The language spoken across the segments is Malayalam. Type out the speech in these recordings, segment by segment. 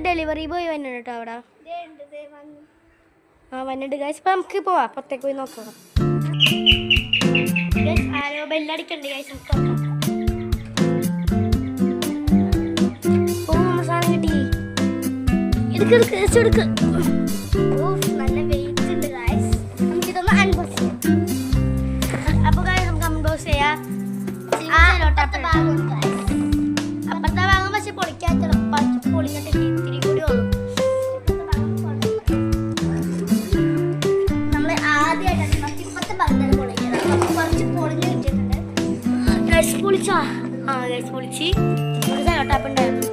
ഡെലിവറി ബോയ് വന്നിട്ട് കേട്ടോ അവിടെ വന്നിട്ട് ഗൈസ് ഇപ്പൊ നമുക്ക് പോവാം പുറത്തേക്ക് പോയി നോക്കാം ആരോ ബെല്ലടിക്കണ്ട് ഗൈസ് സാധനം കിട്ടി എടുക്ക് നല്ല വെയിറ്റ് ഉണ്ട് ഗൈസ് നമുക്കിതൊന്ന് അൺബോക്സ് ചെയ്യാം അപ്പൊ ഗൈസ് നമുക്ക് അൺബോക്സ് ചെയ്യാം അപ്പുറത്തെ ഭാഗം പക്ഷെ പൊളിക്കാത്ത പൊളിഞ്ഞിട്ട് ഇത്തിരി കൂടി ഉള്ളു നമ്മള് ആദ്യമായിട്ടാണ് ഇപ്പത്തെ ഭാഗത്താണ് പൊളിക്കുന്നത് നമുക്ക് കുറച്ച് പൊളിഞ്ഞ് കിട്ടിയിട്ടുണ്ട് ഗൈസ് പൊളിച്ചാ പൊളിച്ച് ഒരു സെലോട്ടാപ്പ് ഉണ്ടായിരുന്നു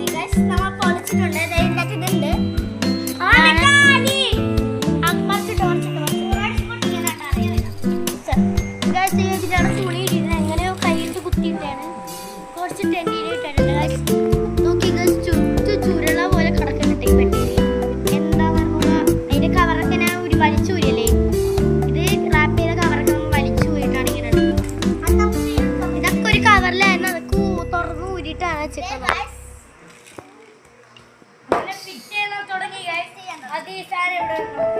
ഗൈസ് നമ്മൾ പൊളിച്ചിട്ടുണ്ട് ഇതുണ്ട് തുണി ഇട്ടിട്ട് എങ്ങനെയോ കയ്യിട്ട് കുത്തിയിട്ടാണ് കുറച്ച് ടെന്നിയിലിട്ടുണ്ട് ഗൈസ് നോക്കി ചുരുള പോലെ കിടക്കുന്നുണ്ട് ഈ പെട്ടിയിൽ എന്താ പറയുക അതിന്റെ കവറൊക്കെ ഞാൻ ഒരു വലിച്ചൂരിയല്ലേ ഇത് റാപ്പ് ചെയ്ത കവറൊക്കെ നമ്മൾ വലിച്ചൂരിട്ടാണ് ഇങ്ങനെ ഇതൊക്കെ ഒരു കവറിലായിരുന്നു അതൊക്കെ തുറന്ന് ഊരിയിട്ടാണ് വെച്ചിട്ടുള്ളത് തുടങ്ങി അത് ഈ സാധനം ഇവിടെ